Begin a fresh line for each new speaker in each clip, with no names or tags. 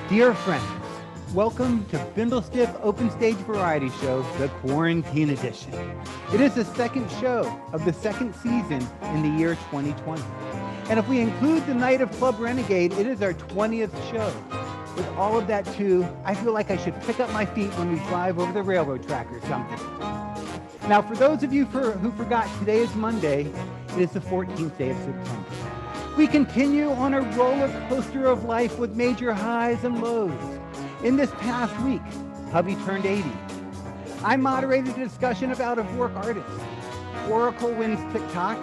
Dear friends, welcome to Bindlestiff Open Stage Variety Show, the Quarantine Edition. It is the second show of the second season in the year 2020. And if we include the night of Club Renegade, it is our 20th show. With all of that too, I feel like I should pick up my feet when we drive over the railroad track or something. Now, for those of you who forgot, today is Monday. It is the 14th day of September. We continue on a roller coaster of life with major highs and lows. In this past week, hubby turned 80. I moderated a discussion of out-of-work artists. Oracle wins TikTok.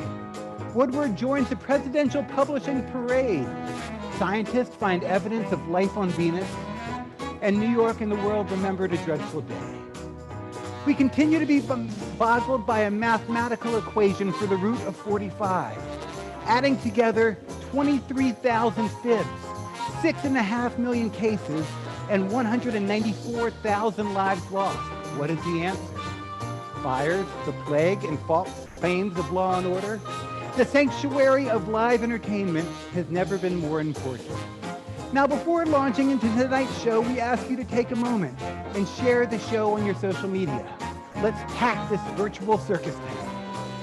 Woodward joins the Presidential Publishing Parade. Scientists find evidence of life on Venus. And New York and the world remembered a dreadful day. We continue to be boggled by a mathematical equation for the root of 45. Adding together 23,000 fibs, 6.5 million cases, and 194,000 lives lost. What is the answer? Fires, the plague, and false claims of law and order? The sanctuary of live entertainment has never been more important. Now, before launching into tonight's show, we ask you to take a moment and share the show on your social media. Let's pack this virtual circus tent.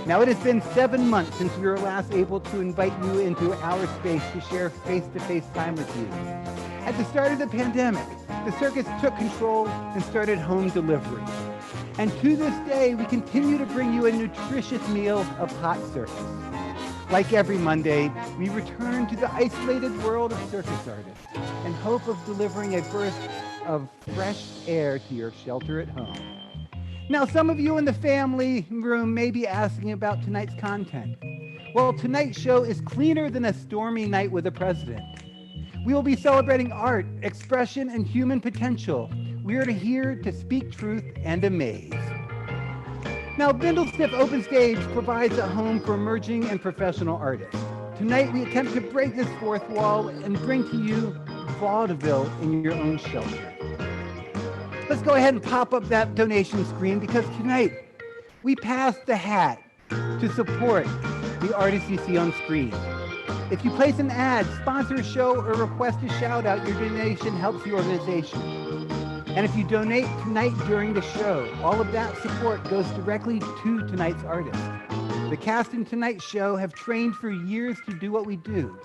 Now, it has been 7 months since we were last able to invite you into our space to share face-to-face time with you. At the start of the pandemic, the circus took control and started home delivery. And to this day, we continue to bring you a nutritious meal of hot circus. Like every Monday, we return to the isolated world of circus artists in hope of delivering a burst of fresh air to your shelter at home. Now, some of you in the family room may be asking about tonight's content. Well, tonight's show is cleaner than a stormy night with the president. We will be celebrating art, expression, and human potential. We are here to speak truth and amaze. Now, Bindlestiff Open Stage provides a home for emerging and professional artists. Tonight, we attempt to break this fourth wall and bring to you vaudeville in your own shelter. Let's go ahead and pop up that donation screen because tonight we pass the hat to support the artists you see on screen. If you place an ad, sponsor a show, or request a shout out, your donation helps the organization. And if you donate tonight during the show, all of that support goes directly to tonight's artist. The cast in tonight's show have trained for years to do what we do.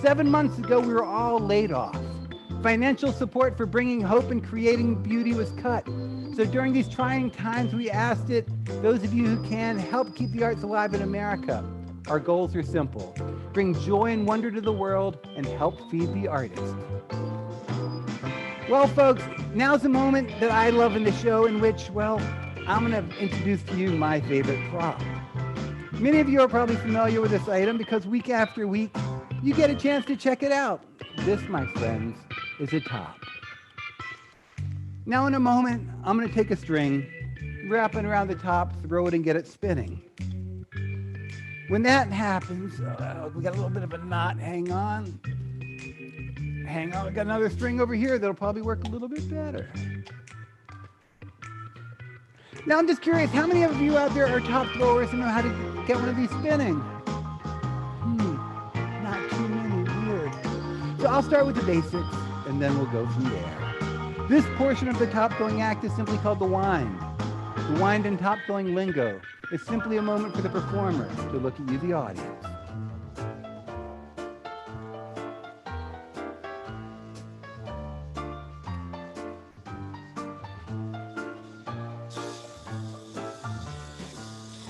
7 months ago, we were all laid off. Financial support for bringing hope and creating beauty was cut. So during these trying times, we asked those of you who can, help keep the arts alive in America. Our goals are simple. Bring joy and wonder to the world and help feed the artist. Well, folks, now's the moment that I love in the show in which, well, I'm going to introduce to you my favorite prop. Many of you are probably familiar with this item because week after week, you get a chance to check it out. This, my friends, is a top. Now in a moment, I'm going to take a string, wrap it around the top, throw it and get it spinning. When that happens, we got a little bit of a knot, hang on. We got another string over here that'll probably work a little bit better. Now I'm just curious, how many of you out there are top throwers and know how to get one of these spinning? Not too many, weird. So I'll start with the basics and then we'll go from there. This portion of the top throwing act is simply called the wind. The wind in top throwing lingo is simply a moment for the performer to look at you, the audience.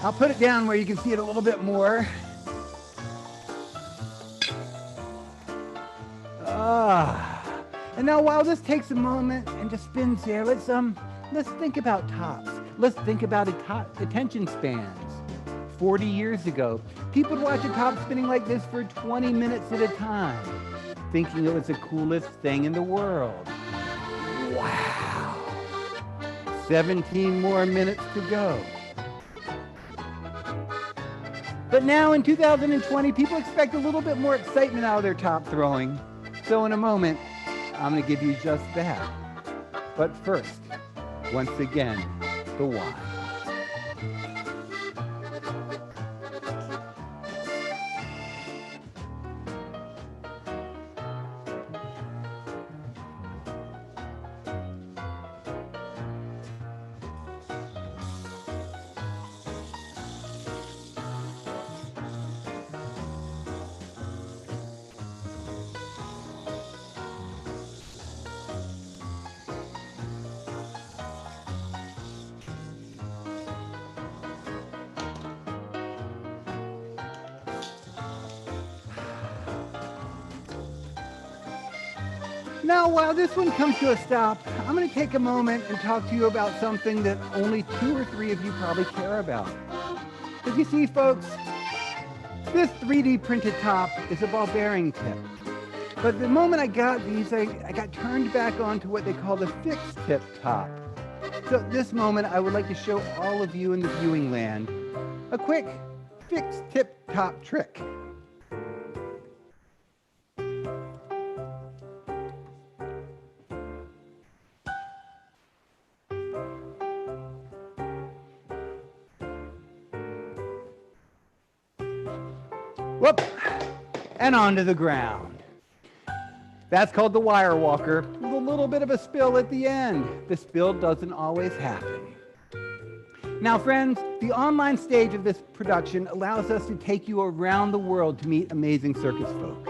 I'll put it down where you can see it a little bit more. And now while this takes a moment and just spins there, let's think about tops. Let's think about attention spans. 40 years ago, people would watch a top spinning like this for 20 minutes at a time, thinking it was the coolest thing in the world. Wow. 17 more minutes to go. But now in 2020, people expect a little bit more excitement out of their top throwing. So in a moment, I'm going to give you just that. But first, once again, the why. Now, while this one comes to a stop, I'm going to take a moment and talk to you about something that only 2 or 3 of you probably care about. Because you see, folks, this 3D printed top is a ball bearing tip. But the moment I got these, I got turned back on to what they call the fixed tip top. So at this moment, I would like to show all of you in the viewing land a quick fixed tip top trick. Whoop, and onto the ground. That's called the wire walker, with a little bit of a spill at the end. The spill doesn't always happen. Now, friends, the online stage of this production allows us to take you around the world to meet amazing circus folk.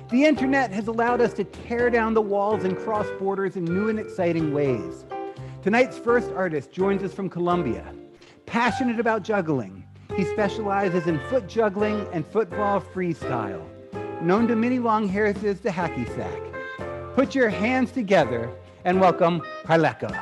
The internet has allowed us to tear down the walls and cross borders in new and exciting ways. Tonight's first artist joins us from Colombia. Passionate about juggling, he specializes in foot juggling and football freestyle, known to many long hairs as the hacky sack. Put your hands together and welcome Harlequin.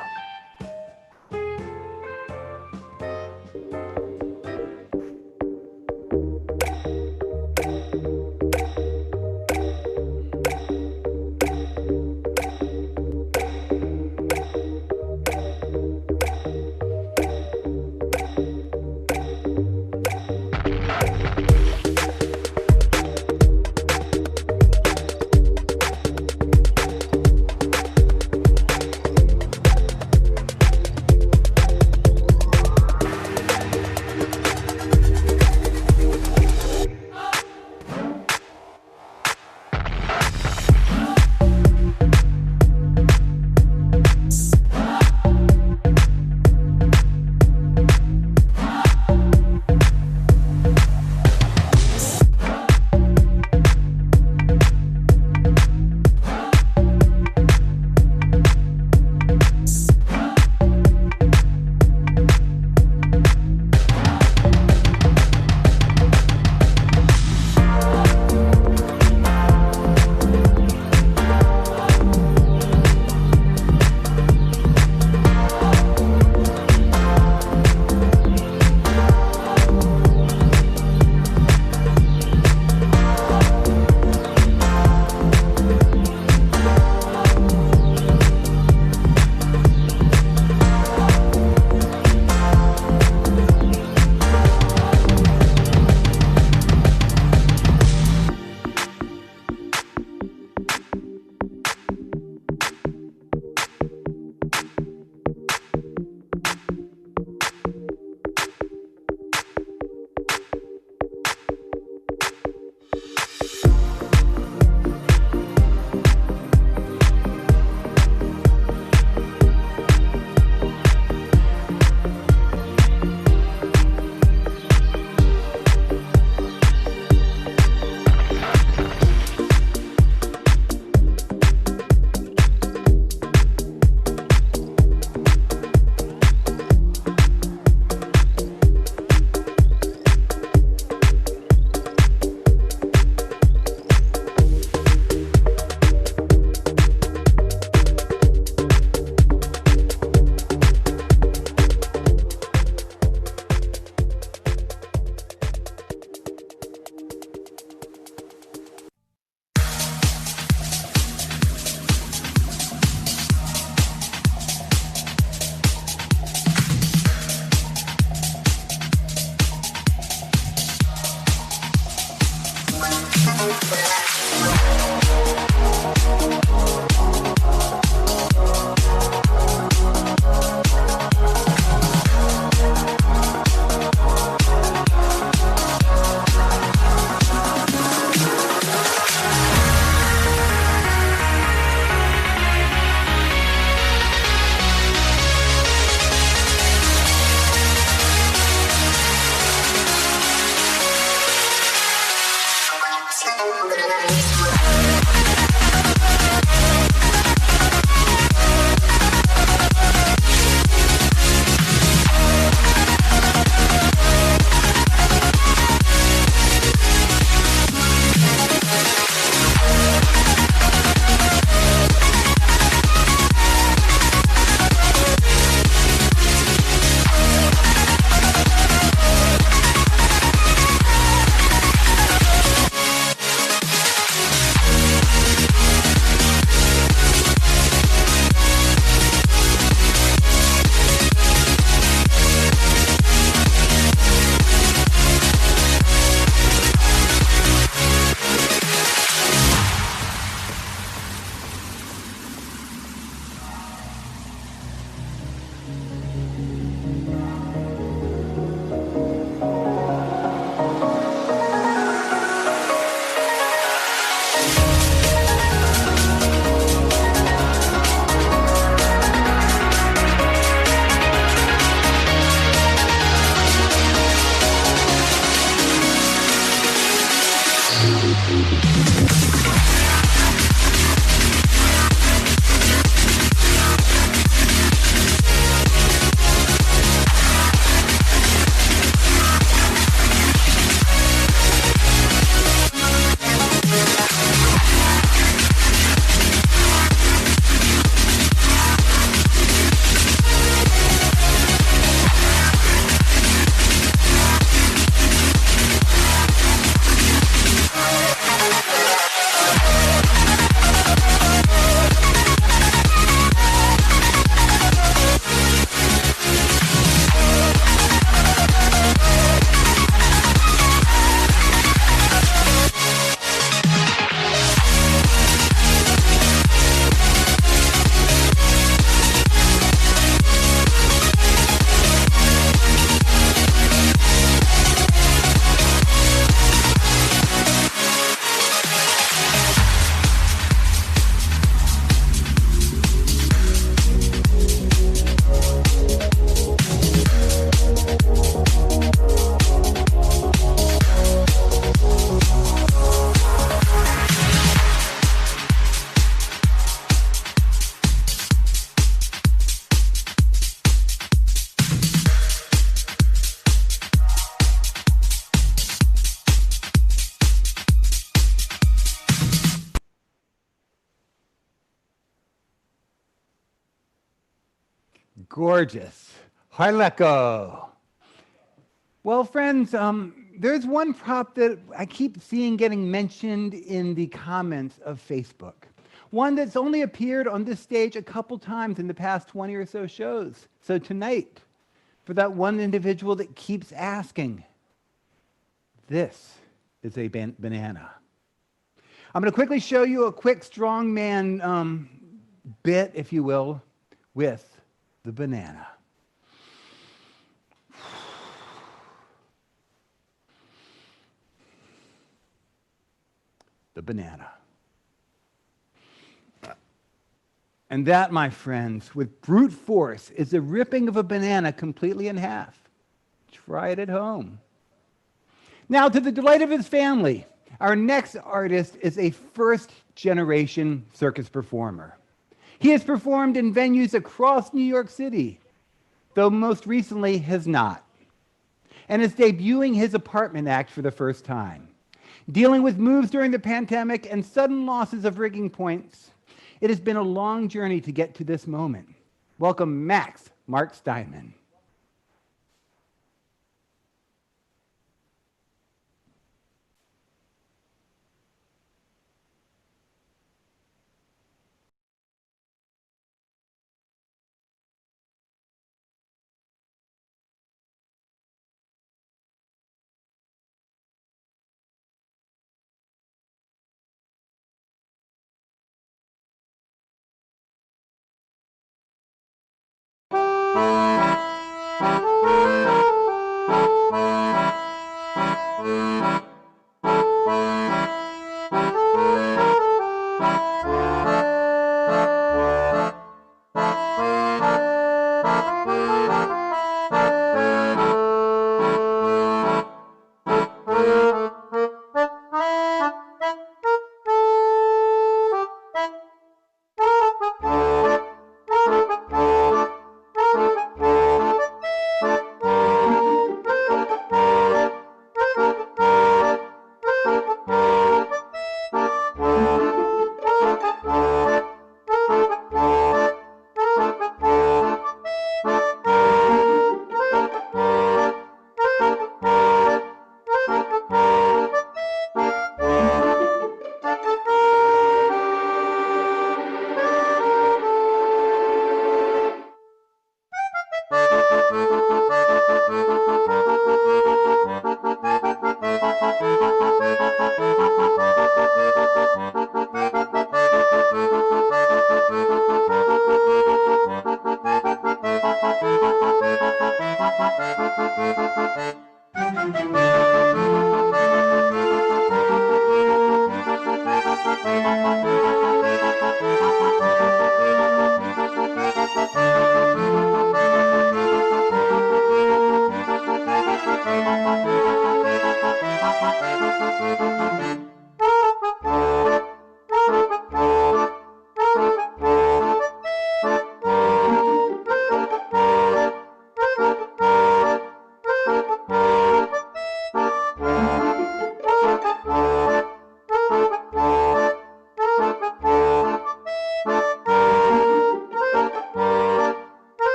gorgeous. Harlequin. Well, friends, there's one prop that I keep seeing getting mentioned in the comments of Facebook. One that's only appeared on this stage a couple times in the past 20 or so shows. So tonight, for that one individual that keeps asking, this is a banana. I'm going to quickly show you a quick strongman bit, if you will, with the banana. The banana. And that, my friends, with brute force, is the ripping of a banana completely in half. Try it at home. Now, to the delight of his family, our next artist is a first-generation circus performer. He has performed in venues across New York City, though most recently has not, and is debuting his apartment act for the first time. Dealing with moves during the pandemic and sudden losses of rigging points, it has been a long journey to get to this moment. Welcome, Mark Steinman.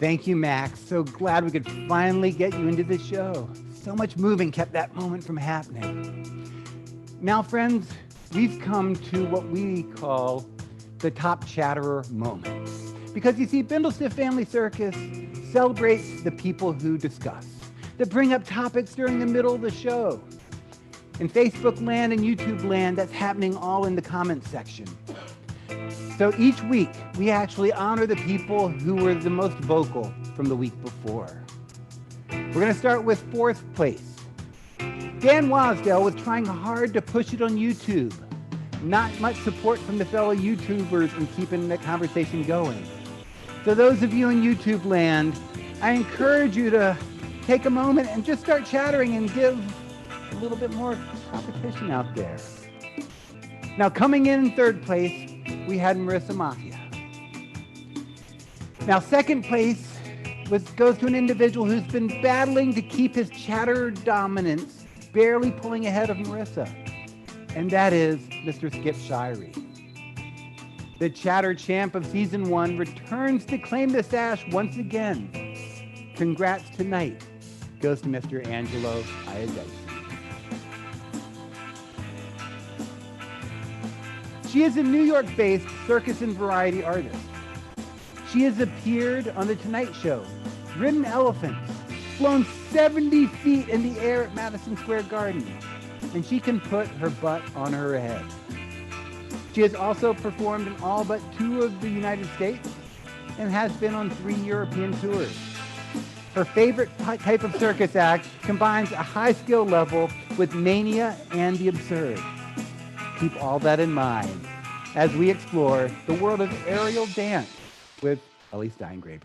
Thank you, Max. So glad we could finally get you into the show. So much moving kept that moment from happening. Now, friends, we've come to what we call the top chatterer moment. Because you see, Bindlestiff Family Circus celebrates the people who discuss, that bring up topics during the middle of the show. In Facebook land and YouTube land, that's happening all in the comments section. So each week, we actually honor the people who were the most vocal from the week before. We're going to start with fourth place. Dan Wasdale was trying hard to push it on YouTube. Not much support from the fellow YouTubers in keeping the conversation going. So those of you in YouTube land, I encourage you to take a moment and just start chattering and give a little bit more competition out there. Now, coming in third place, we had Marissa Mafia. Now, second place goes to an individual who's been battling to keep his chatter dominance, barely pulling ahead of Marissa, and that is Mr. Skip Shirey. The chatter champ of season 1 returns to claim the sash once again. Congrats tonight goes to Mr. Angelo Iadesi. She is a New York-based circus and variety artist. She has appeared on The Tonight Show, ridden elephants, flown 70 feet in the air at Madison Square Garden, and she can put her butt on her head. She has also performed in all but 2 of the United States and has been on 3 European tours. Her favorite type of circus act combines a high skill level with mania and the absurd. Keep all that in mind as we explore the world of aerial dance with Ellie Steingraber.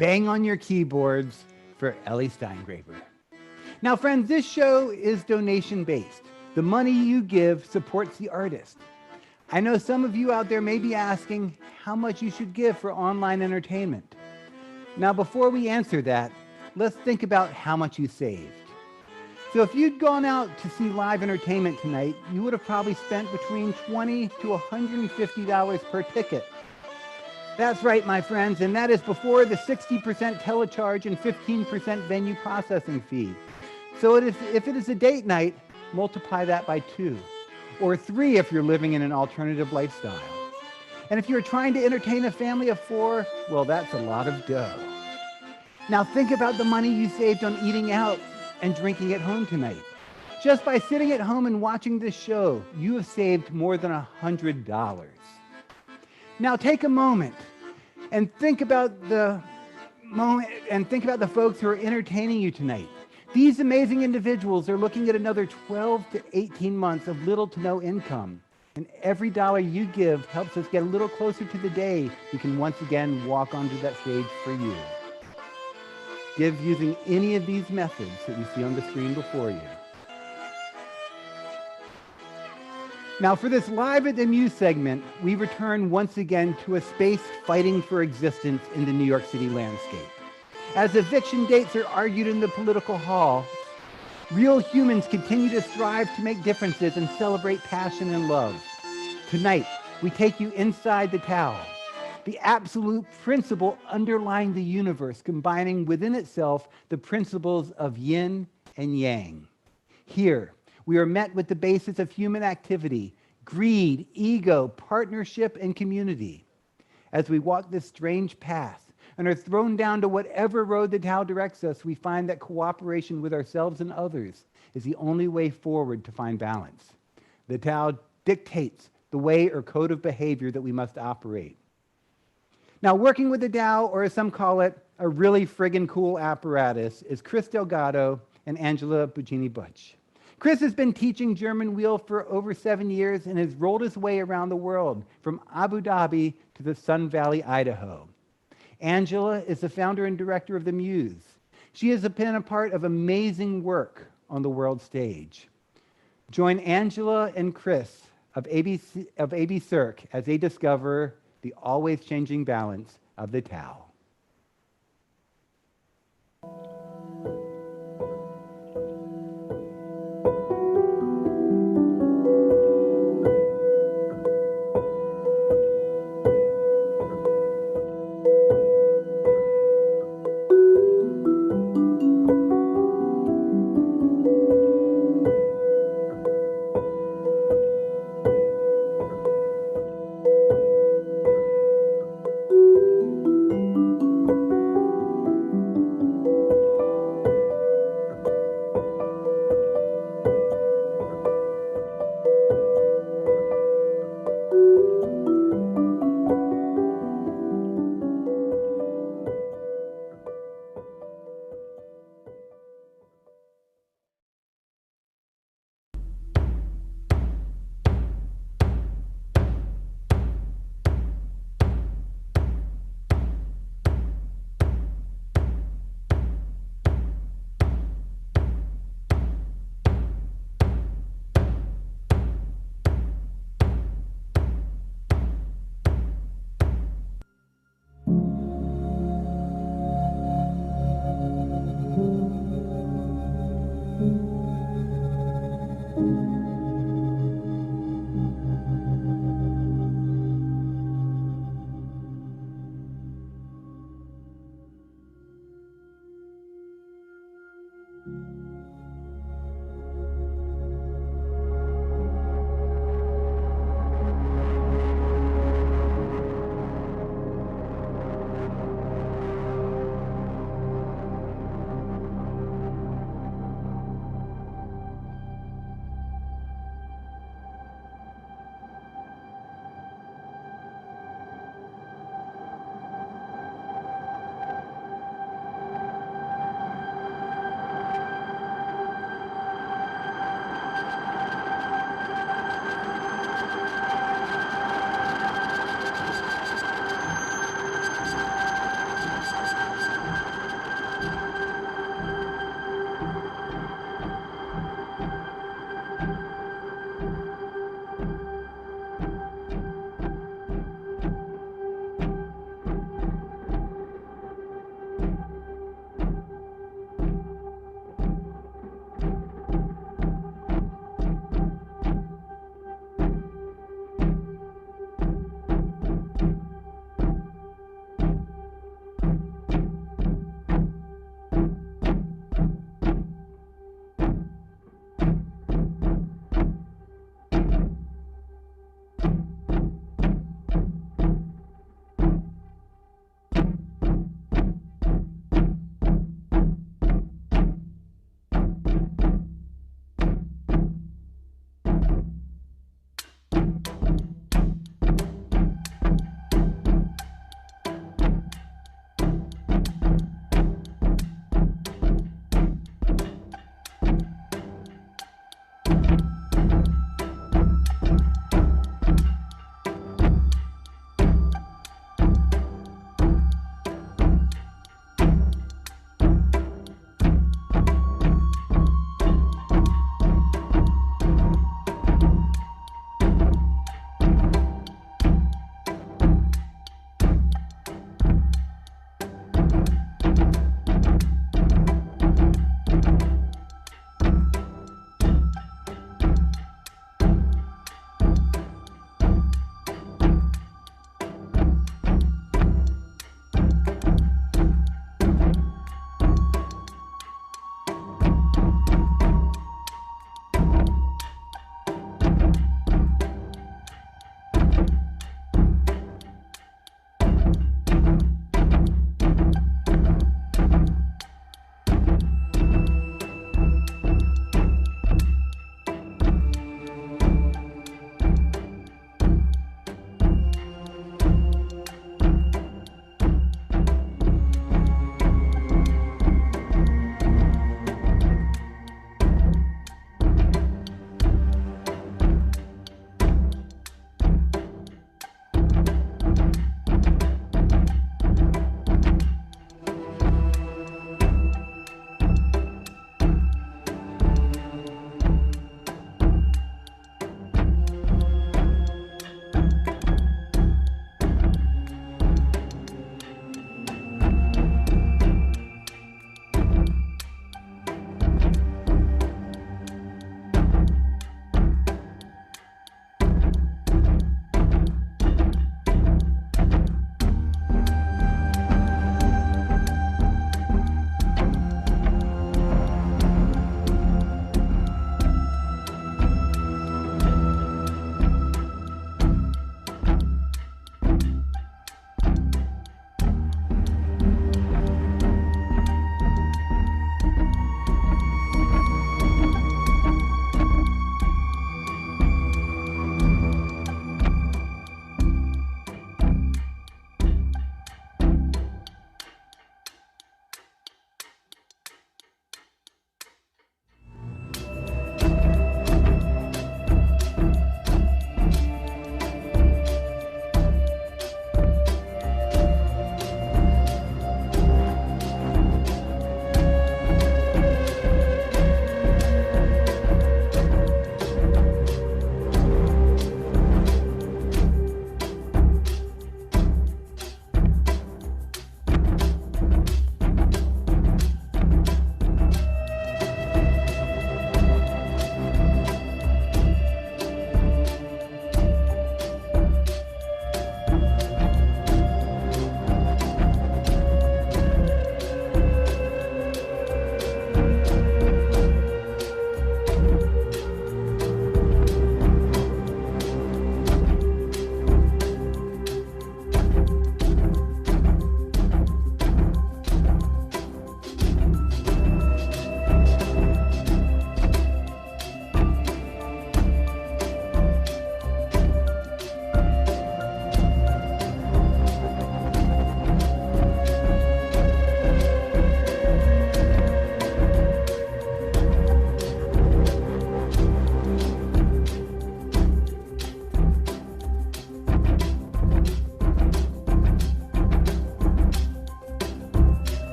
Bang on your keyboards for Ellie Steingraber. Now, friends, this show is donation-based. The money you give supports the artist. I know some of you out there may be asking how much you should give for online entertainment. Now, before we answer that, let's think about how much you saved. So if you'd gone out to see live entertainment tonight, you would have probably spent between $20 to $150 per ticket. That's right, my friends, and that is before the 60% telecharge and 15% venue processing fee. So if it is a date night, multiply that by 2, or 3 if you're living in an alternative lifestyle. And if you're trying to entertain a family of 4, well, that's a lot of dough. Now think about the money you saved on eating out and drinking at home tonight. Just by sitting at home and watching this show, you have saved more than $100. Now take a moment and think about the folks who are entertaining you tonight. These amazing individuals are looking at another 12 to 18 months of little to no income. And every dollar you give helps us get a little closer to the day we can once again walk onto that stage for you. Give using any of these methods that you see on the screen before you. Now, for this Live at the Muse segment, we return once again to a space fighting for existence in the New York City landscape. As eviction dates are argued in the political hall, real humans continue to strive to make differences and celebrate passion and love. Tonight, we take you inside the Tao, the absolute principle underlying the universe, combining within itself the principles of yin and yang. Here, we are met with the basis of human activity, greed, ego, partnership, and community. As we walk this strange path and are thrown down to whatever road the Tao directs us, we find that cooperation with ourselves and others is the only way forward to find balance. The Tao dictates the way or code of behavior that we must operate. Now, working with the Tao, or as some call it, a really friggin' cool apparatus, is Chris Delgado and Angela Buccini-Butch. Chris has been teaching German wheel for over 7 years and has rolled his way around the world, from Abu Dhabi to the Sun Valley, Idaho. Angela is the founder and director of the Muse. She has been a part of amazing work on the world stage. Join Angela and Chris of AB Cirque as they discover the always changing balance of the Tao.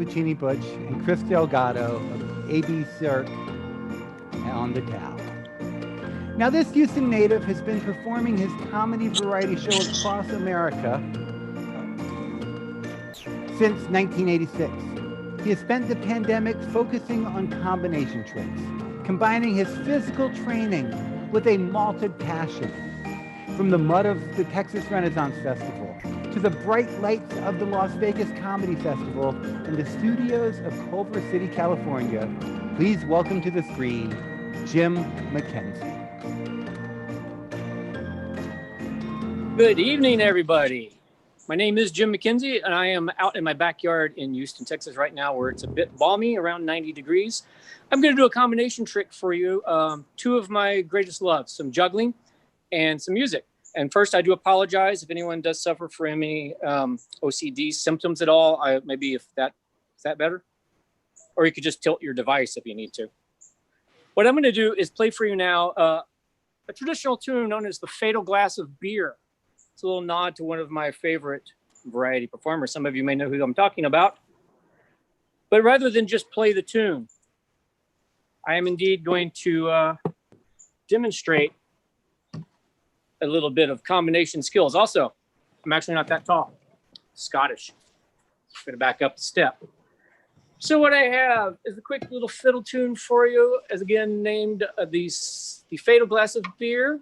Puccini Butch and Chris Delgado of AB Cirque on the Dow. Now, this Houston native has been performing his comedy variety show across America since 1986. He has spent the pandemic focusing on combination tricks, combining his physical training with a malted passion. From the mud of the Texas Renaissance Festival to the bright lights of the Las Vegas Comedy Festival and the studios of Culver City, California, please welcome to the screen, Jim Mckenzie.
Good evening, everybody. My name is Jim Mckenzie, and I am out in my backyard in Houston, Texas right now, where it's a bit balmy, around 90 degrees. I'm going to do a combination trick for you. Two of my greatest loves, some juggling and some music. And first, I do apologize if anyone does suffer from any OCD symptoms at all. Maybe if is that better? Or you could just tilt your device if you need to. What I'm going to do is play for you now a traditional tune known as the Fatal Glass of Beer. It's a little nod to one of my favorite variety performers. Some of you may know who I'm talking about. But rather than just play the tune, I am indeed going to demonstrate a little bit of combination skills. Also, I'm actually not that tall. Scottish. I'm going to back up a step. So what I have is a quick little fiddle tune for you, as again named the Fatal Glass of Beer.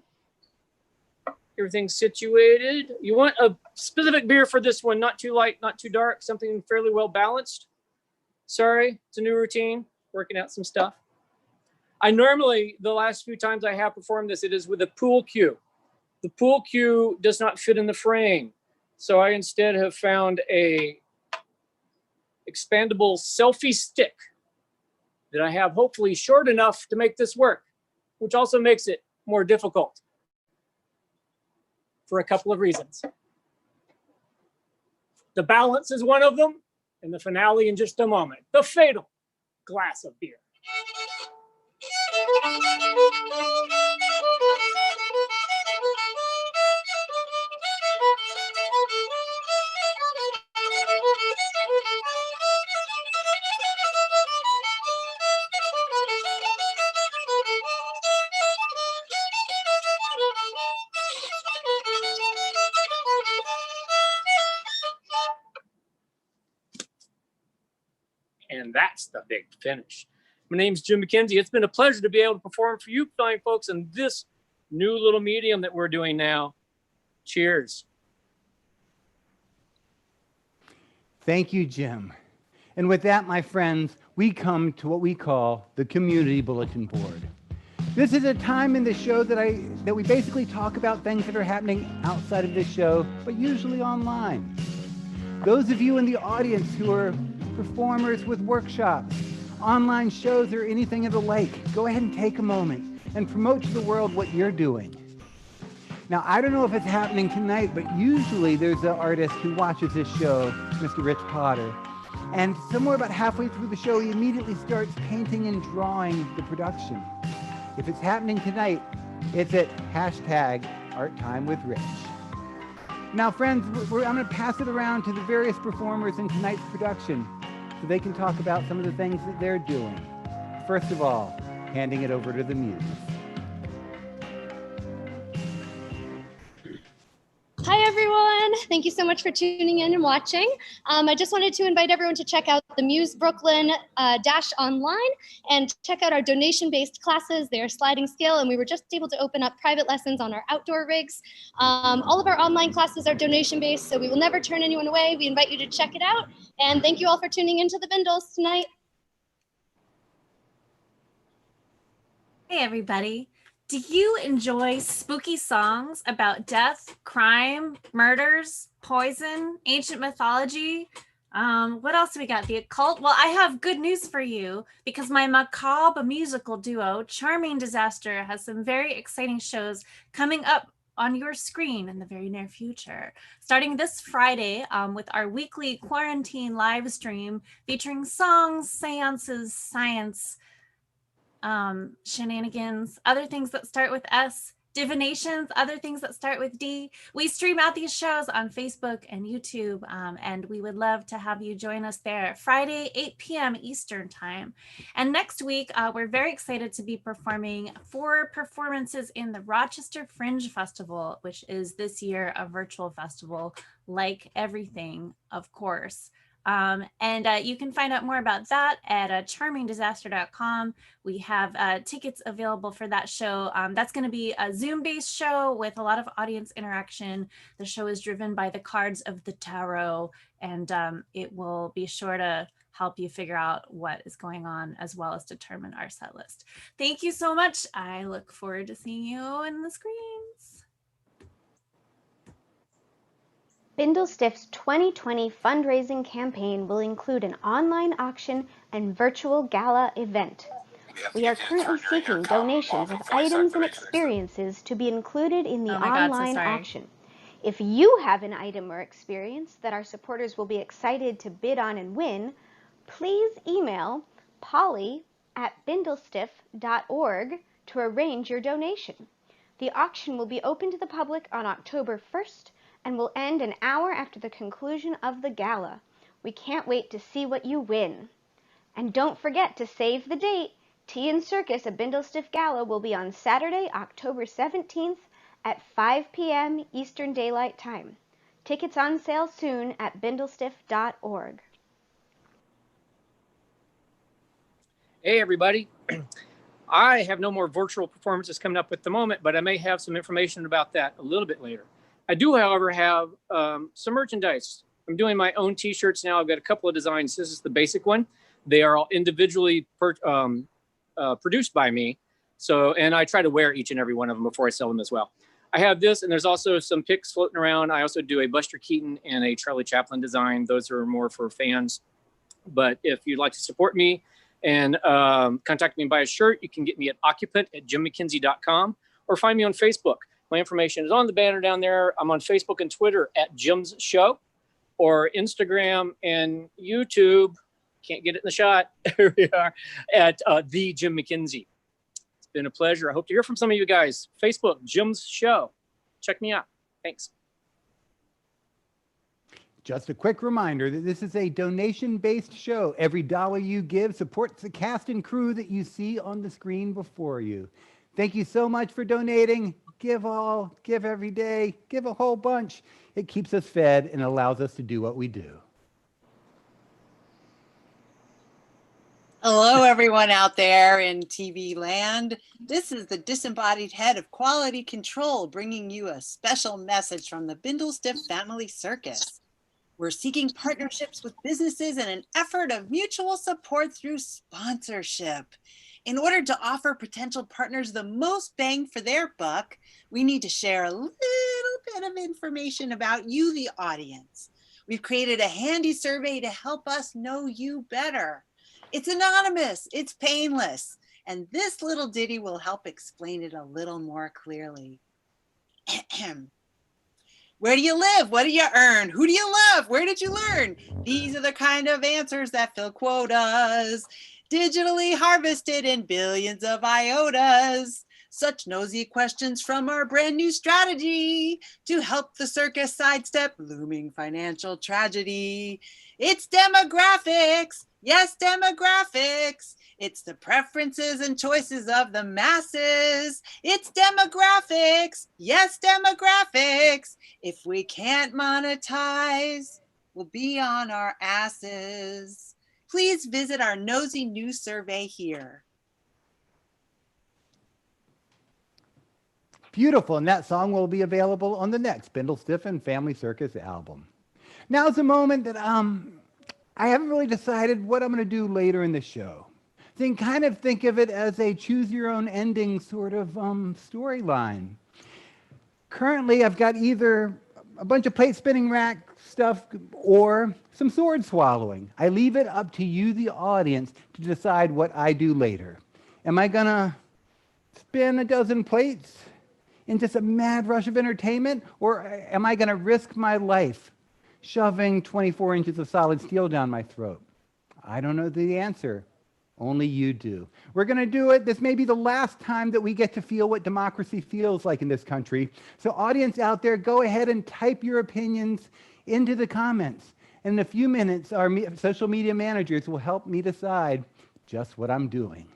Everything's situated. You want a specific beer for this one, not too light, not too dark, something fairly well balanced. Sorry, it's a new routine, working out some stuff. I normally, the last few times I have performed this, it is with a pool cue. The pool cue does not fit in the frame. So I instead have found a expandable selfie stick that I have hopefully short enough to make this work, which also makes it more difficult for a couple of reasons. The balance is one of them, and the finale in just a moment. The Fatal Glass of Beer. And that's the big finish. My name's Jim Mckenzie. It's been a pleasure to be able to perform for you fine folks in this new little medium that we're doing now. Cheers.
Thank you, Jim. And with that, my friends, we come to what we call the Community Bulletin Board. This is a time in the show that we basically talk about things that are happening outside of the show, but usually online. Those of you in the audience who are performers with workshops, online shows, or anything of the like, go ahead and take a moment and promote to the world what you're doing. Now, I don't know if it's happening tonight, but usually there's an artist who watches this show, Mr. Rich Potter, and somewhere about halfway through the show, he immediately starts painting and drawing the production. If it's happening tonight, it's at #ArtTimeWithRich. Now, friends, I'm going to pass it around to the various performers in tonight's production so they can talk about some of the things that they're doing. First of all, handing it over to the muse.
Hi, everyone. Thank you so much for tuning in and watching. I just wanted to invite everyone to check out the Muse Brooklyn dash online and check out our donation-based classes. They are sliding scale, and we were just able to open up private lessons on our outdoor rigs. All of our online classes are donation-based, so we will never turn anyone away. We invite you to check it out, and thank you all for tuning into the Bindles tonight.
Hey, everybody. Do you enjoy spooky songs about death, crime, murders, poison, ancient mythology? What else do we got? The occult? Well, I have good news for you because my macabre musical duo, Charming Disaster, has some very exciting shows coming up on your screen in the very near future. Starting this Friday with our weekly quarantine live stream featuring songs, seances, science, shenanigans, other things that start with S, divinations, other things that start with D. We stream out these shows on Facebook and YouTube, and we would love to have you join us there Friday, 8 p.m. Eastern time. And next week, we're very excited to be performing 4 performances in the Rochester Fringe Festival, which is this year a virtual festival, like everything, of course. And you can find out more about that at charmingdisaster.com. We have tickets available for that show. That's going to be a Zoom-based show with a lot of audience interaction. The show is driven by the cards of the tarot, and it will be sure to help you figure out what is going on as well as determine our set list. Thank you so much. I look forward to seeing you in the screens.
Bindlestiff's 2020 fundraising campaign will include an online auction and virtual gala event. We are currently seeking donations of items and experiences to be included in the online auction. If you have an item or experience that our supporters will be excited to bid on and win, please email polly@bindlestiff.org to arrange your donation. The auction will be open to the public on October 1st and will end an hour after the conclusion of the gala. We can't wait to see what you win. And don't forget to save the date. Tea and Cirkus, a Bindlestiff Gala, will be on Saturday, October 17th at 5 p.m. Eastern Daylight Time. Tickets on sale soon at bindlestiff.org.
Hey, everybody. I have no more virtual performances coming up at the moment, but I may have some information about that a little bit later. I do, however, have some merchandise. I'm doing my own t-shirts now. I've got a couple of designs. This is the basic one. They are all individually produced by me. So, and I try to wear each and every one of them before I sell them as well. I have this, and there's also some pics floating around. I also do a Buster Keaton and a Charlie Chaplin design. Those are more for fans. But if you'd like to support me and contact me and buy a shirt, you can get me at occupant@jimmckenzie.com or find me on Facebook. My information is on the banner down there. I'm on Facebook and Twitter at Jim's Show, or Instagram and YouTube. Can't get it in the shot. Here we are at the Jim Mckenzie. It's been a pleasure. I hope to hear from some of you guys. Facebook, Jim's Show. Check me out. Thanks.
Just a quick reminder that this is a donation-based show. Every dollar you give supports the cast and crew that you see on the screen before you. Thank you so much for donating. Give all, give every day, give a whole bunch. It keeps us fed and allows us to do what we do.
Hello, everyone out there in TV land. This is the disembodied head of quality control bringing you a special message from the Bindlestiff Family Circus. We're seeking partnerships with businesses in an effort of mutual support through sponsorship. In order to offer potential partners the most bang for their buck, we need to share a little bit of information about you, the audience. We've created a handy survey to help us know you better. It's anonymous, it's painless, and this little ditty will help explain it a little more clearly. Where do you live? What do you earn? Who do you love? Where did you learn? These are the kind of answers that fill quotas. Digitally harvested in billions of iotas. Such nosy questions from our brand new strategy to help the circus sidestep looming financial tragedy. It's demographics. Yes, demographics. It's the preferences and choices of the masses. It's demographics. Yes, demographics. If we can't monetize, we'll be on our asses. Please visit our nosy new survey here.
Beautiful, and that song will be available on the next Bindlestiff and Family Circus album. Now's the moment that I haven't really decided what I'm going to do later in the show. Then kind of think of it as a choose your own ending sort of storyline. Currently, I've got either a bunch of plate spinning rack stuff or some sword swallowing. I leave it up to you, the audience, to decide what I do later. Am I going to spin a dozen plates in just a mad rush of entertainment, or am I going to risk my life shoving 24 inches of solid steel down my throat? I don't know the answer. Only you do. We're going to do it. This may be the last time that we get to feel what democracy feels like in this country. So audience out there, go ahead and type your opinions into the comments. And in a few minutes, our social media managers will help me decide just what I'm doing.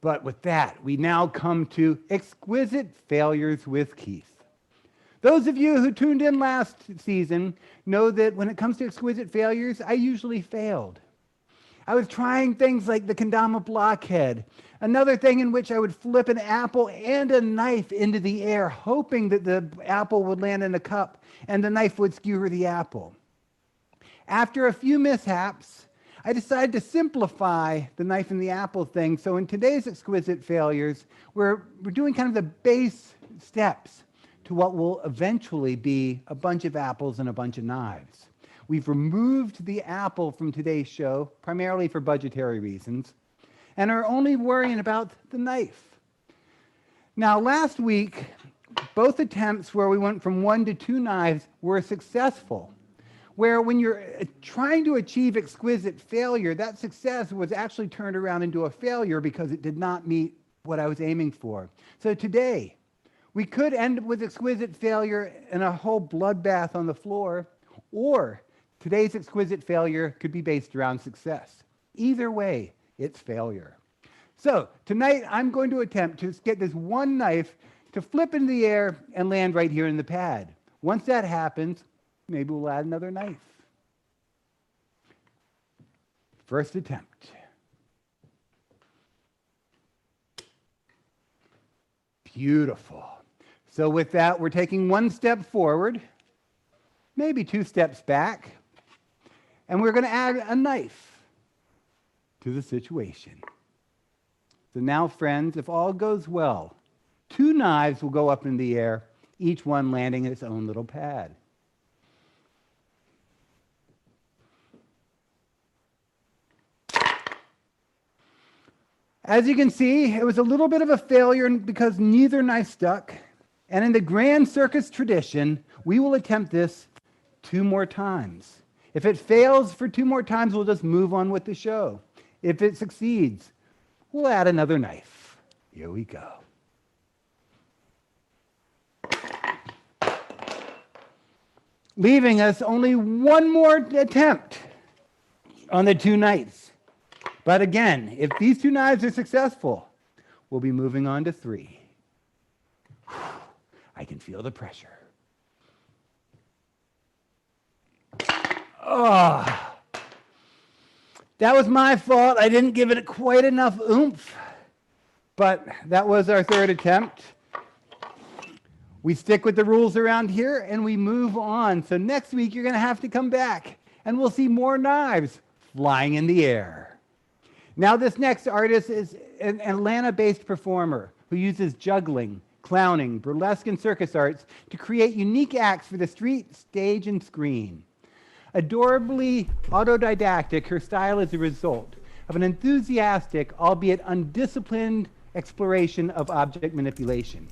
But with that, we now come to Exquisite Failures with Keith. Those of you who tuned in last season know that when it comes to exquisite failures, I usually failed. I was trying things like the kendama blockhead, another thing in which I would flip an apple and a knife into the air, hoping that the apple would land in a cup and the knife would skewer the apple. After a few mishaps, I decided to simplify the knife and the apple thing. So in today's exquisite failures, we're doing kind of the base steps to what will eventually be a bunch of apples and a bunch of knives. We've removed the apple from today's show, primarily for budgetary reasons, and are only worrying about the knife. Now, last week, both attempts where we went from 1 to 2 knives were successful, where when you're trying to achieve exquisite failure, that success was actually turned around into a failure because it did not meet what I was aiming for. So today, we could end with exquisite failure and a whole bloodbath on the floor, or today's exquisite failure could be based around success. Either way, it's failure. So tonight, I'm going to attempt to get this one knife to flip in the air and land right here in the pad. Once that happens, maybe we'll add another knife. First attempt. Beautiful. So with that, we're taking 1 step forward, maybe 2 steps back, and we're going to add a knife to the situation. So now, friends, if all goes well, 2 knives will go up in the air, each one landing in its own little pad. As you can see, it was a little bit of a failure because neither knife stuck. And in the grand circus tradition, we will attempt this 2 more times. If it fails for 2 more times, we'll just move on with the show. If it succeeds, we'll add another knife. Here we go. Leaving us only 1 more attempt on the 2 knives. But again, if these 2 knives are successful, we'll be moving on to 3. I can feel the pressure. Oh, that was my fault. I didn't give it quite enough oomph, but that was our 3rd attempt. We stick with the rules around here and we move on. So next week, you're going to have to come back and we'll see more knives flying in the air. Now, this next artist is an Atlanta-based performer who uses juggling, clowning, burlesque, and circus arts to create unique acts for the street, stage, and screen. Adorably autodidactic, her style is a result of an enthusiastic, albeit undisciplined, exploration of object manipulation.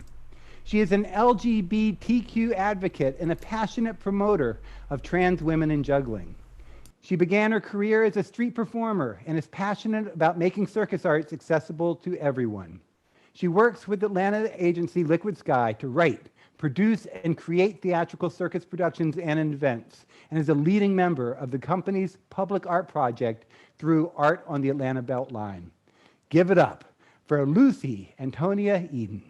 She is an LGBTQ advocate and a passionate promoter of trans women in juggling. She began her career as a street performer and is passionate about making circus arts accessible to everyone. She works with Atlanta agency Liquid Sky to write, produce, and create theatrical circus productions and events, and is a leading member of the company's public art project through Art on the Atlanta Beltline. Give it up for Lucy Antonia Eden.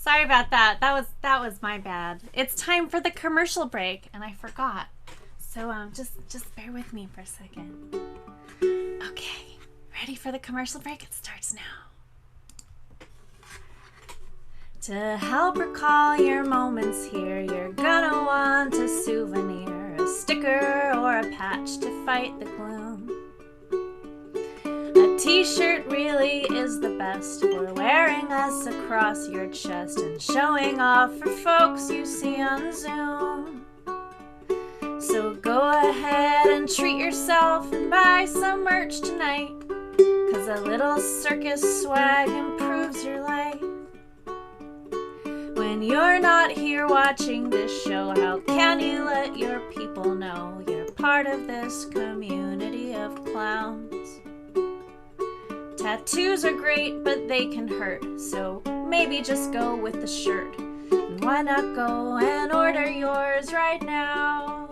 Sorry about that. That was my bad. It's time for the commercial break, and I forgot. So just bear with me for a second. Okay, ready for the commercial break? It starts now. To help recall your moments here, you're gonna want a souvenir, a sticker or a patch to fight the gloom. A t-shirt really is the best for wearing us across your chest and showing off for folks you see on Zoom. So go ahead and treat yourself and buy some merch tonight, 'cause a little circus swag improves your life. When you're not here watching this show, how can you let your people know you're part of this community of clowns? Tattoos are great, but they can hurt, so maybe just go with the shirt. And why not go and order yours right now?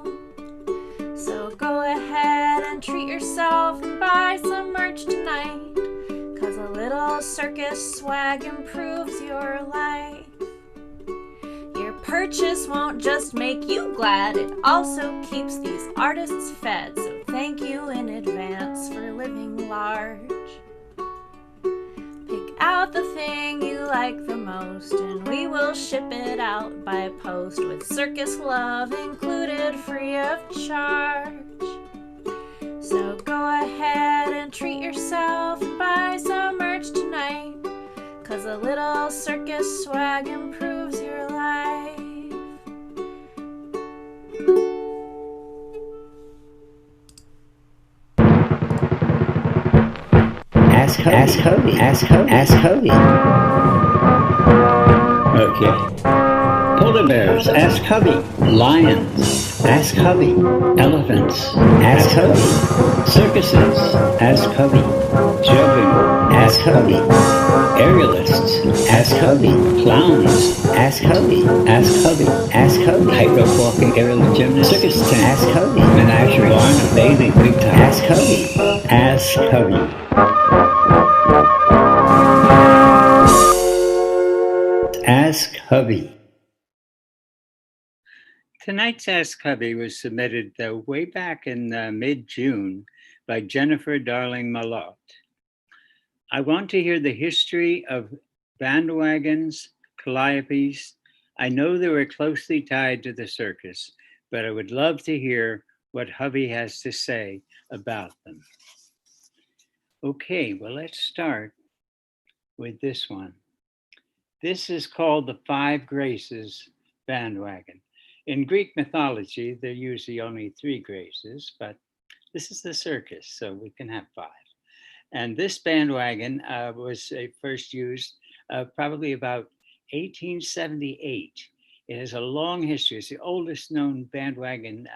So go ahead and treat yourself and buy some merch tonight, 'cause a little circus swag improves your life. Your purchase won't just make you glad, it also keeps these artists fed, so thank you in advance for living large. Pick out the thing you like the most, and we will ship it out by post with circus love included free of charge. So go ahead and treat yourself and buy some merch tonight, 'cause a little circus swag improves your life.
Ask Hobie. Okay. Polar bears, ask Hubby. Lions, ask Hubby. Elephants, ask Hubby. Circuses, ask Hubby. Children, ask Hubby. Aerialists, ask Hubby. Clowns, ask Hubby. Ask Hubby. Ask Hubby. Tightrope walking, aerial gymnast, circus tent, ask Hubby. Menagerie, barn, bathing, big time, ask Hubby. Ask Hubby. Ask Hubby. Tonight's Ask Hubby was submitted way back in mid-June by Jennifer Darling Malott. I want to hear the history of bandwagons, calliopes. I know they were closely tied to the circus, but I would love to hear what Hubby has to say about them. Okay, well, let's start with this one. This is called the Five Graces bandwagon. In Greek mythology, there are usually only 3 graces, but this is the circus, so we can have 5. And this bandwagon was first used probably about 1878. It has a long history. It's the oldest known bandwagon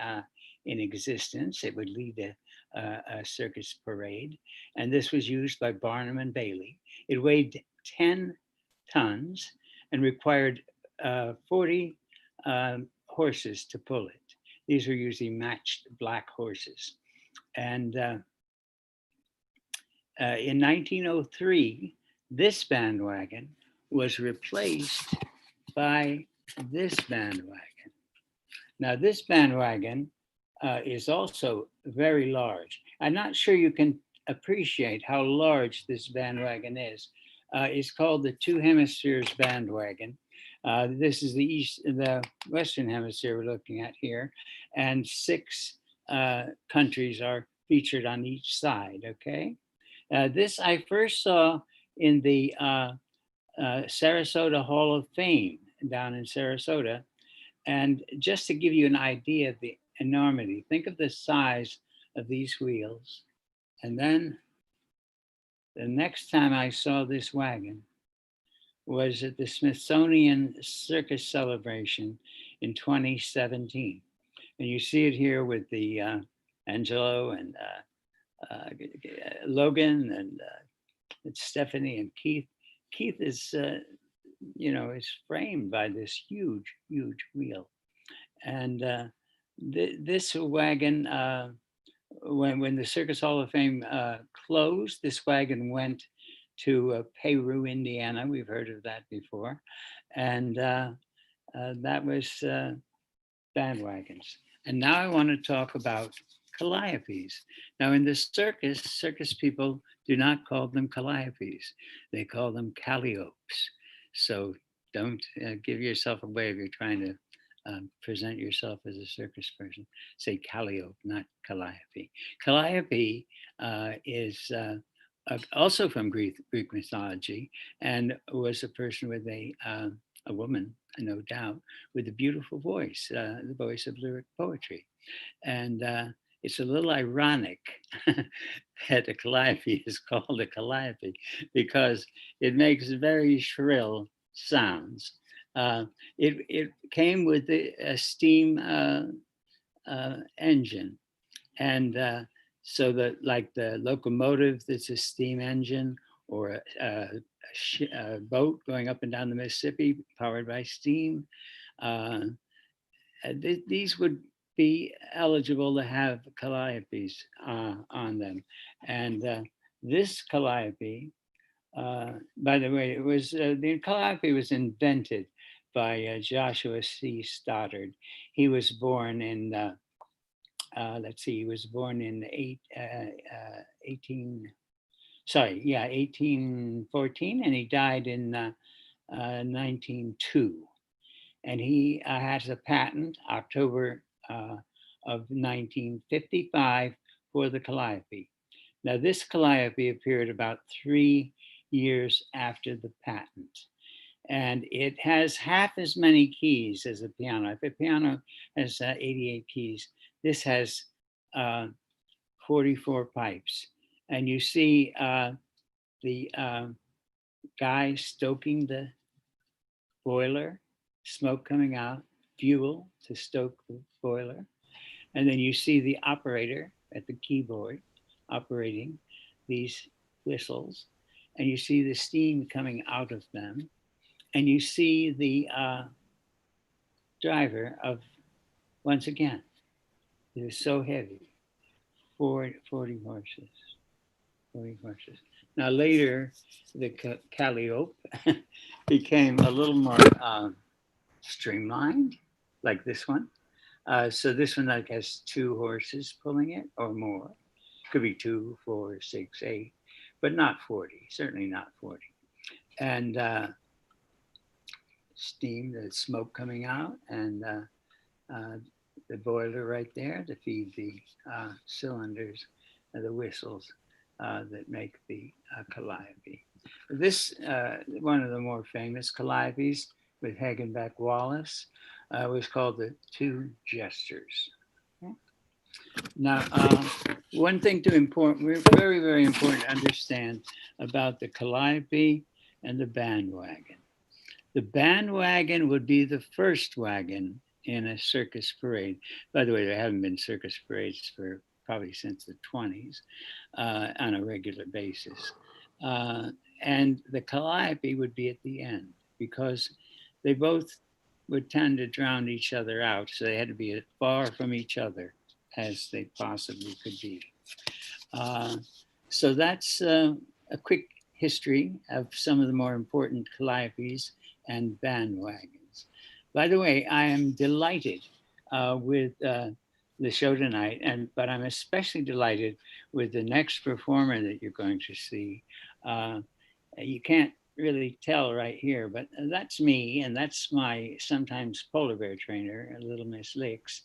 in existence. It would lead a circus parade. And this was used by Barnum and Bailey. It weighed 10 tons and required 40 horses to pull it. These were usually matched black horses. And in 1903, this bandwagon was replaced by this bandwagon. Now, this bandwagon is also very large. I'm not sure you can appreciate how large this bandwagon is. It's called the Two Hemispheres Bandwagon. This is the Western Hemisphere we're looking at here, and 6 countries are featured on each side, okay? This I first saw in the Sarasota Hall of Fame down in Sarasota. And just to give you an idea of the enormity, think of the size of these wheels. And then the next time I saw this wagon was at the Smithsonian Circus Celebration in 2017. And you see it here with the Angelo and Logan and Stephanie and Keith. Keith is, is framed by this huge, huge wheel. And this wagon, when the Circus Hall of Fame closed, this wagon went to Peru, Indiana. We've heard of that before. And that was bandwagons. And now I want to talk about calliopes. Now in the circus people do not call them calliopes. They call them calliopes. So don't give yourself away if you're trying to present yourself as a circus person. Say calliope, not calliope. Calliope is also from Greek mythology, and was a person with a woman, no doubt, with a beautiful voice, the voice of lyric poetry. And it's a little ironic that a calliope is called a calliope because it makes very shrill sounds. It came with a steam engine, and so that, like the locomotive that's a steam engine, or a boat going up and down the Mississippi powered by steam, these would be eligible to have calliopes on them. And this calliope, by the way, it was the calliope was invented by Joshua C. Stoddard. He was born in he was born in 1814, and he died in 1902. And he has a patent, October of 1955, for the calliope. Now, this calliope appeared about 3 years after the patent. And it has half as many keys as a piano. If a piano has 88 keys, this has 44 pipes. And you see the guy stoking the boiler, smoke coming out, fuel to stoke the boiler. And then you see the operator at the keyboard operating these whistles, and you see the steam coming out of them, and you see the driver of, once again, it was so heavy, 40 horses, 40 horses. Now later, the calliope became a little more streamlined, like this one. So this one like has 2 horses pulling it or more. Could be 2, 4, 6, 8, but not 40, certainly not 40. And steam, the smoke coming out, and the boiler right there to feed the cylinders, the whistles that make the calliope. This, one of the more famous calliopes with Hagenbeck Wallace, was called the Two Jesters. Okay. Now, one thing very, very important to understand about the calliope and the bandwagon. The bandwagon would be the first wagon in a circus parade. By the way, there haven't been circus parades for probably since the 20s on a regular basis. And the calliope would be at the end because they both would tend to drown each other out. So they had to be as far from each other as they possibly could be. So that's a quick history of some of the more important calliopes and bandwagons. By the way, I am delighted with the show tonight, but I'm especially delighted with the next performer that you're going to see. You can't really tell right here, but that's me, and that's my sometimes polar bear trainer, Little Miss Licks,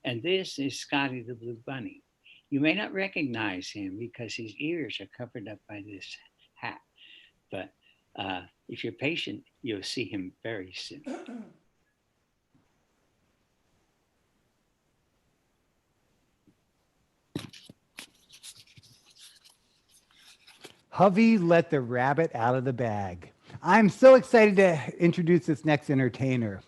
and this is Scotty the Blue Bunny. You may not recognize him because his ears are covered up by this hat, but if you're patient, you'll see him very soon.
Hovey let the rabbit out of the bag. I'm so excited to introduce this next entertainer.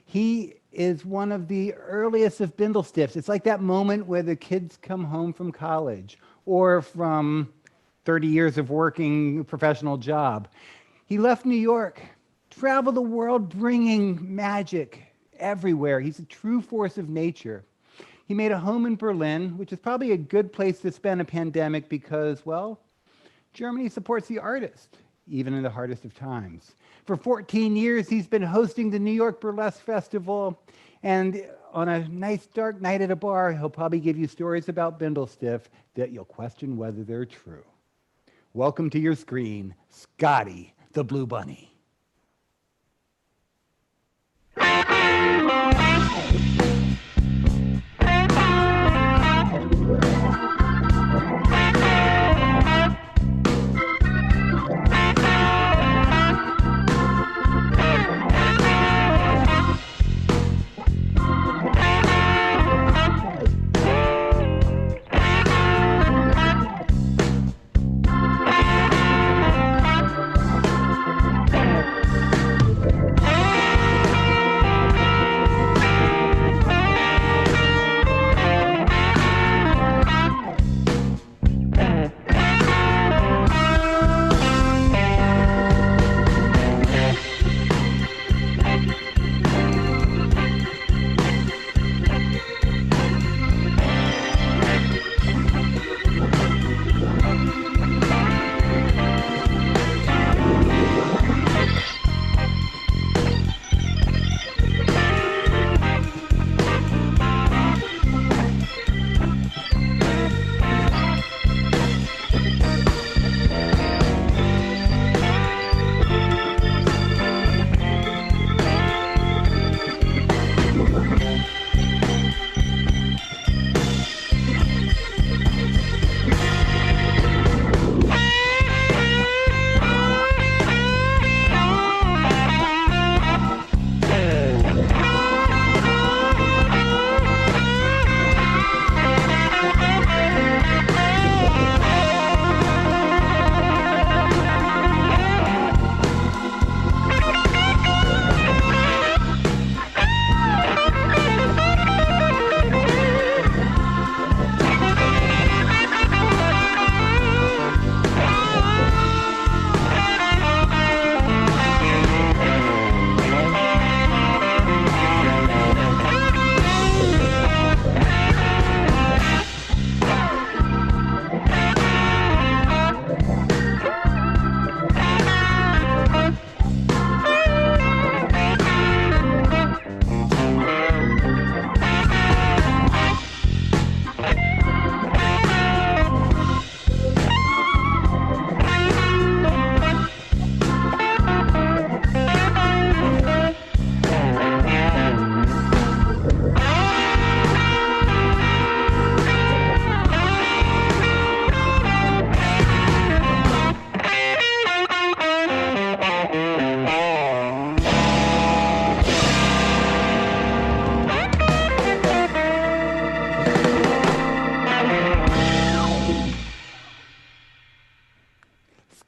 He is one of the earliest of Bindlestiffs. It's like that moment where the kids come home from college or from 30 years of working a professional job. He left New York, traveled the world bringing magic everywhere. He's a true force of nature. He made a home in Berlin, which is probably a good place to spend a pandemic because, well, Germany supports the artist. even in the hardest of times. For 14 years, he's been hosting the New York Burlesque Festival, and on a nice dark night at a bar, he'll probably give you stories about Bindlestiff that you'll question whether they're true. Welcome to your screen, Scotty, the Blue Bunny.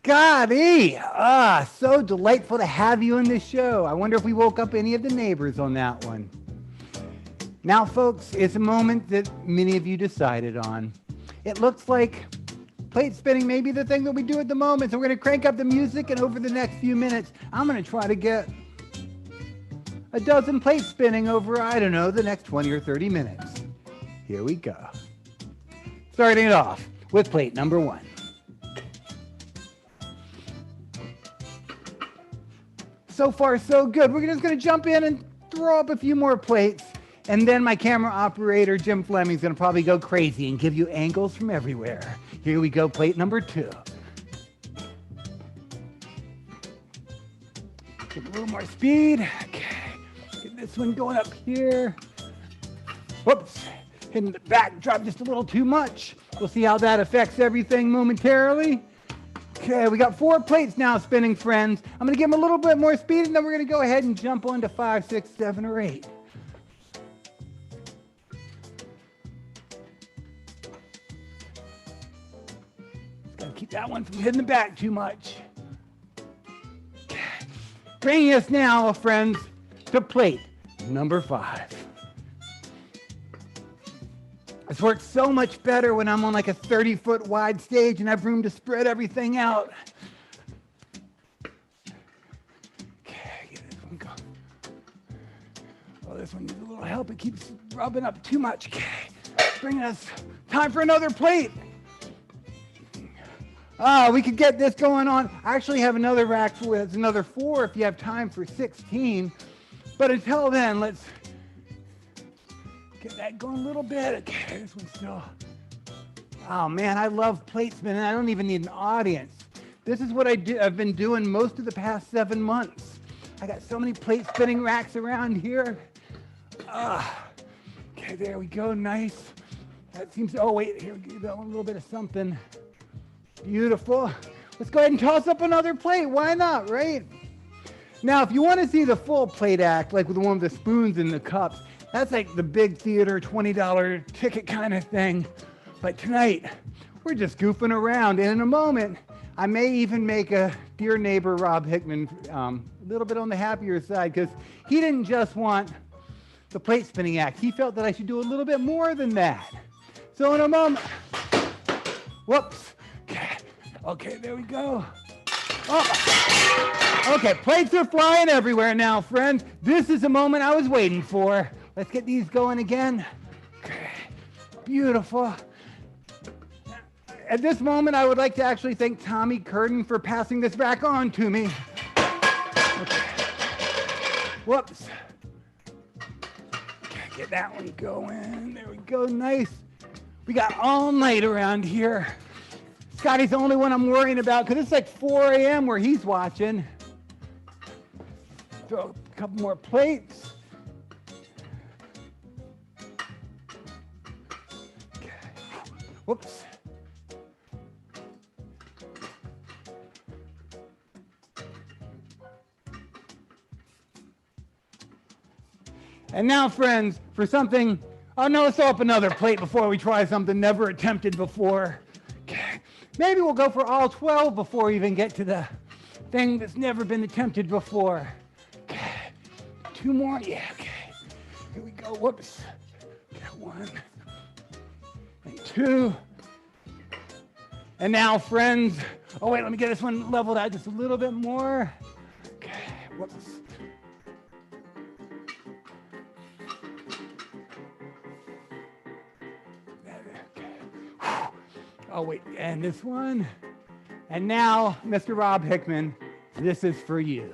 Scotty! So delightful to have you in the show. I wonder if we woke up any of the neighbors on that one. Now, folks, it's a moment that many of you decided on. It looks like plate spinning may be the thing that we do at the moment, so we're going to crank up the music, and over the next few minutes, I'm going to try to get a dozen plates spinning over, I don't know, the next 20 or 30 minutes. Here we go. Starting it off with plate number 1. So far, so good. We're just going to jump in and throw up a few more plates. And then my camera operator, Jim Fleming, is going to probably go crazy and give you angles from everywhere. Here we go, plate number 2. Get a little more speed. Okay. Get this one going up here. Whoops. Hitting the backdrop just a little too much. We'll see how that affects everything momentarily. Okay, we got 4 plates now spinning, friends. I'm going to give them a little bit more speed, and then we're going to go ahead and jump on to 5, 6, 7, or 8. Just got to keep that one from hitting the back too much. Okay. Bringing us now, friends, to plate number 5. This works so much better when I'm on like a 30-foot wide stage and have room to spread everything out. Okay, get this one going. Oh, this one needs a little help. It keeps rubbing up too much. Okay, bringing us time for another plate. We could get this going on. I actually have another rack with another 4 if you have time for 16. But until then, let's get that going a little bit. Okay, this one's still. Oh man, I love plate spinning. I don't even need an audience. This is what I've been doing most of the past 7 months. I got so many plate spinning racks around here. Okay, there we go. Nice. That seems. Oh wait, here, give that one a little bit of something. Beautiful. Let's go ahead and toss up another plate. Why not, right? Now, if you want to see the full plate act, like with the one with the spoons and the cups, that's like the big theater $20 ticket kind of thing. But tonight, we're just goofing around. And in a moment, I may even make a dear neighbor, Rob Hickman, a little bit on the happier side, because he didn't just want the plate spinning act. He felt that I should do a little bit more than that. So in a moment, whoops. Okay, there we go. Oh. Okay, plates are flying everywhere now, friends. This is the moment I was waiting for. Let's get these going again. Okay, beautiful. At this moment, I would like to actually thank Tommy Curtin for passing this rack on to me. Okay. Whoops. Okay, get that one going. There we go, nice. We got all night around here. Scotty's the only one I'm worrying about because it's like 4 a.m. where he's watching. Throw a couple more plates. Okay. Whoops. And now, friends, for something, oh no, let's throw up another plate before we try something never attempted before. Okay. Maybe we'll go for all 12 before we even get to the thing that's never been attempted before. Okay. 2 more, yeah, okay. Here we go, whoops. Okay, 1 and 2. And now, friends, oh wait, let me get this one leveled out just a little bit more. Okay, whoops. Oh, wait, and this one. And now, Mr. Rob Hickman, this is for you.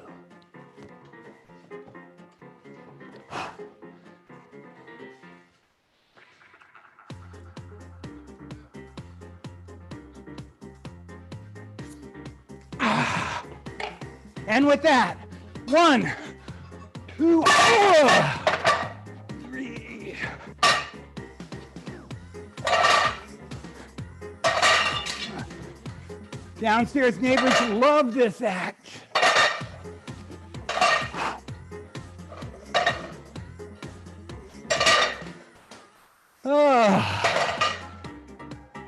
And with that, 1, 2, 3. Downstairs neighbors love this act. Oh,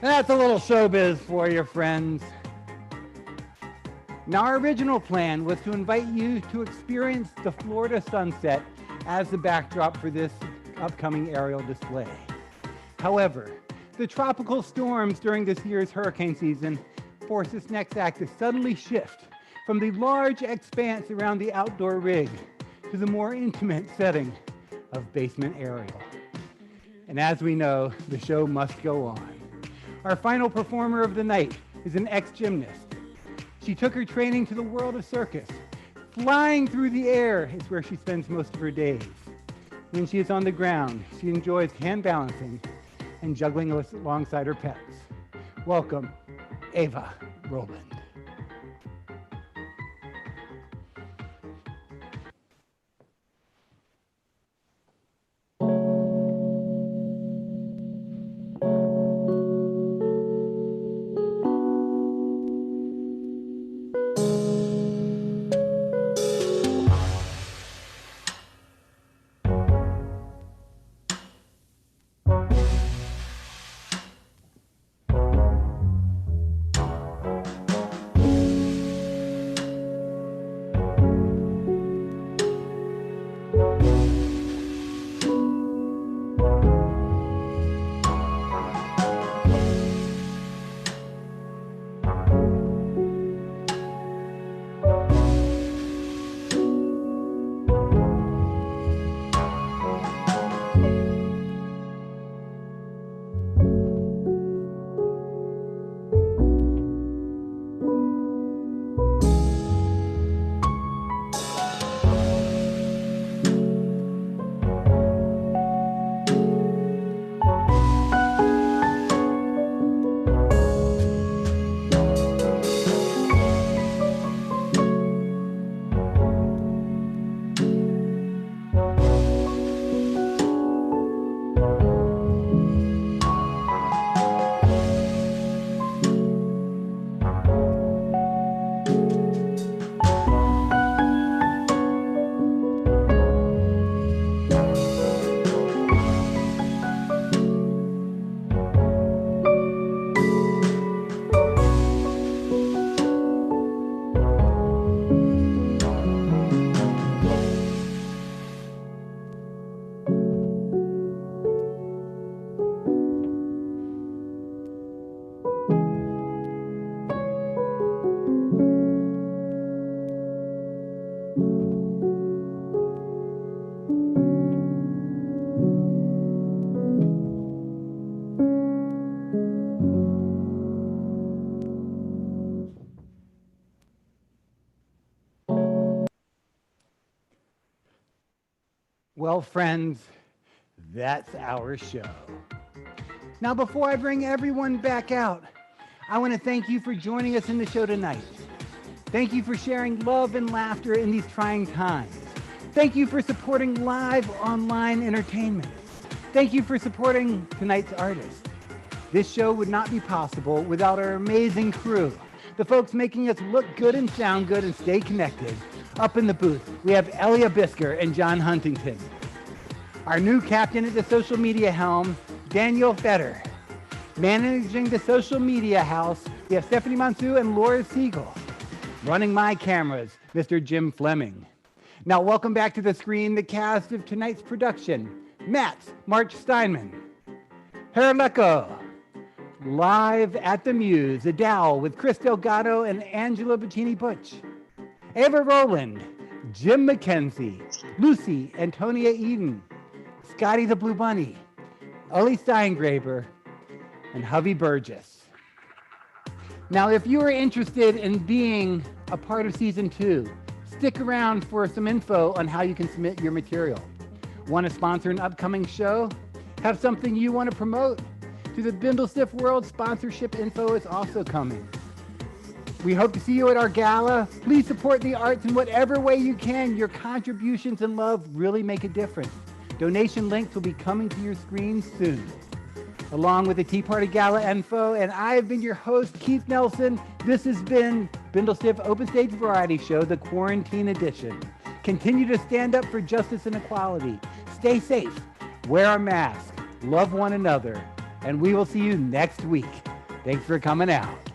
that's a little showbiz for you, friends. Now, our original plan was to invite you to experience the Florida sunset as the backdrop for this upcoming aerial display. However, the tropical storms during this year's hurricane season forced this next act to suddenly shift from the large expanse around the outdoor rig to the more intimate setting of basement aerial. And as we know, the show must go on. Our final performer of the night is an ex-gymnast. She took her training to the world of circus. Flying through the air is where she spends most of her days. When she is on the ground, she enjoys hand balancing and juggling alongside her pets. Welcome, Ava Rowland. Well, friends, that's our show. Now, before I bring everyone back out, I want to thank you for joining us in the show tonight. Thank you for sharing love and laughter in these trying times. Thank you for supporting live online entertainment. Thank you for supporting tonight's artist. This show would not be possible without our amazing crew, the folks making us look good and sound good and stay connected. Up in the booth, we have Elia Bisker and John Huntington. Our new captain at the social media helm, Daniel Fetter. Managing the social media house, we have Stephanie Monsu and Laura Siegel. Running my cameras, Mr. Jim Fleming. Now welcome back to the screen the cast of tonight's production. Matt March Steinman. Harlequin. Live at the Muse, Adele with Chris Delgado and Angela Bettini Butch. Ava Rowland, Jim Mckenzie, Lucy Antonia Eden, Scotty the Blue Bunny, Ellie Steingraber, and Hovey Burgess. Now, if you are interested in being a part of season 2, stick around for some info on how you can submit your material. Want to sponsor an upcoming show? Have something you want to promote? To the Bindlestiff World, sponsorship info is also coming. We hope to see you at our gala. Please support the arts in whatever way you can. Your contributions and love really make a difference. Donation links will be coming to your screens soon. Along with the Tea Party Gala info, and I have been your host, Keith Nelson. This has been Bindlestiff Open Stage Variety Show, the Quarantine Edition. Continue to stand up for justice and equality. Stay safe, wear a mask, love one another, and we will see you next week. Thanks for coming out.